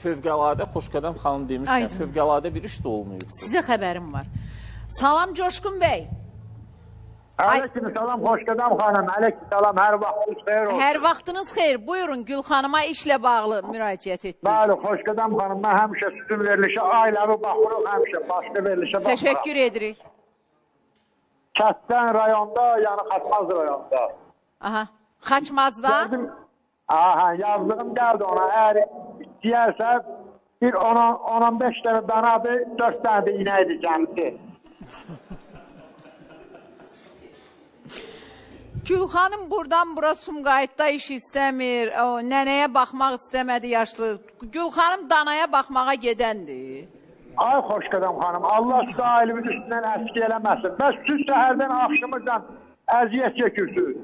fövqəladə Xoşqədəm xanım demişkən, fövqəladə bir iş də olmayıb. Sizə xəbərim var. Salam Coşqun bəy. Aleyküm salam Xoşqədəm xanım. Aleyküm salam, hər vaxtınız xeyir olsun. Hər vaxtınız xeyir. Buyurun, Gül xanıma işlə bağlı müraciət etdiniz. Bəli, Xoşqədəm xanım, mən həmişə sizin verilişə ailəvi baxırıq, həmişə başqa verilişə baxırıq. Təşəkkür edirik. Kəstən rayonda, yəni Xaçmaz rayonda. Aha, Xaçmazda? Gördüm, aha, yazdığım gəldi ona, əgər istəyərsə, bir 10-15 dənə danadır, 4 dənə də inəydi gəldi. Gül xanım buradan bura Sumqayıtda iş istəmir, nənəyə baxmaq istəmədi yaşlı. Gül xanım danaya baxmağa gedəndir. Ay Xoşqədəm xanım, Allah sizə ailimiz üstündən əski eləməsin. Bəs siz səhərdən axşamızdan əziyyət çəkirsiniz.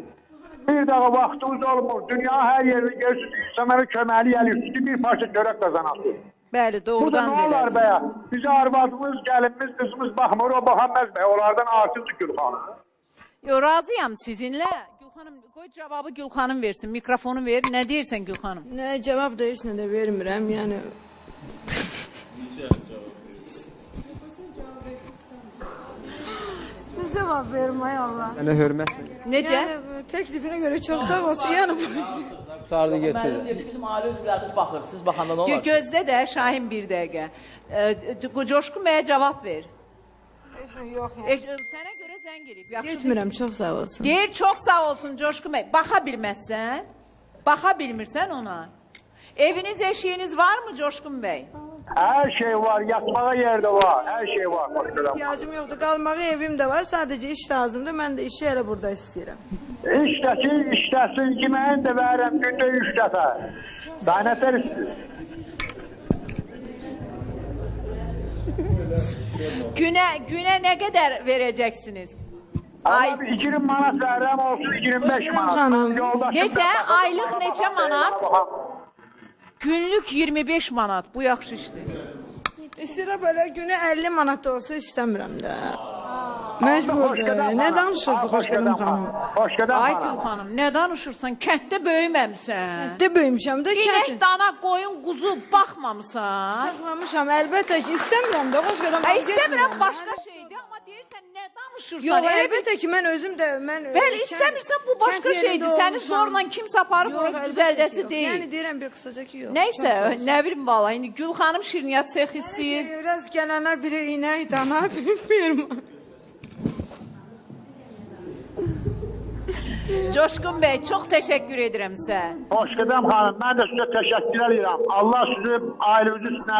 Bir daha vaxtınız olmur, dünya hər yerini görürsünüz, insanlara köməli gəlirsiniz ki, bir parça çörək qazanasınız. Bəli, doğrudan deyilir. Burada nə olar bəyə? Bizə arvadımız, gəlinimiz, qızımız baxmır, o baxamaz bəyə, onlardan artıqdır Gül xanım. Yo, razıyam sizinlə. Gül xanım, qoy cavabı Gül xanım versin, mikrofonu ver. Nə deyirsən Gül xanım? Nə, cavab da heç nə də vermirəm, yəni. Cavab verim, ay Allah. Mənə hörmət. Necə? Yəni, təklifinə görə çox sağ olsun, yəni. Qutardı getdi. Bizim ailə üzvləriniz baxır, siz baxanda nə olar? Gözdə də Şahin bir dəqiqə. Coşqun bəyə cavab ver. Heç nə yox, yəni. Sənə görə zəng eləyib. Getmirəm, çox sağ olsun. Deyir, çox sağ olsun Coşqun bəy. Baxa bilməzsən, baxa bilmirsən ona. Eviniz, eşiyiniz varmı Coşqun bəy? Hər şey var, yatmağa yerdə var, hər şey var. İhtiyacım yoxdur, qalmağa evim də var, sadəcə iş lazımdır, mən də işi elə burada istəyirəm. İşləsin, yeməyin də verirəm, gündə 3 dəfə. Daha nətər istəyir? Günə nə qədər verəcəksiniz? Ama 20 manat verirəm, olsun 25 manat. Xanım. Necə? Aylıq neçə manat? Günlük 25 manat, bu yaxşı işdir. İstəyirəm belə günə 50 manat da olsa istəmirəm də. Məcburdur. Nə danışırsınız Xoşqədəm xanım? Ay Gül xanım, nə danışırsan? Kənddə böyüməmsən. Də böyümüşəm də İnək, dana, qoyun, quzu baxmamısan. Saxlamışam, əlbəttə ki, istəmirəm də Xoşqədəm xanım. İstəmirəm, başqa şeydir, amma deyirsən, nə danışırsan? Yox, əlbəttə ki, mən özüm də... Bəli, istəmirsən, bu başqa şeydir. Səni zorla kimsə aparıb onu düzəldəsi deyil. Yəni deyirəm bir qısaca ki, yox. Nəysə, nə bilim valla, indi Gül xanım şirniyyat sex istəyir. Biraz gələnə biri inək, dana, biri firma. Coşqun bəy, çox təşəkkür edirəm sizə. Xoşqədəm xanım, mən də sizə təşəkkür edirəm. Allah sizi ailəniz üstünə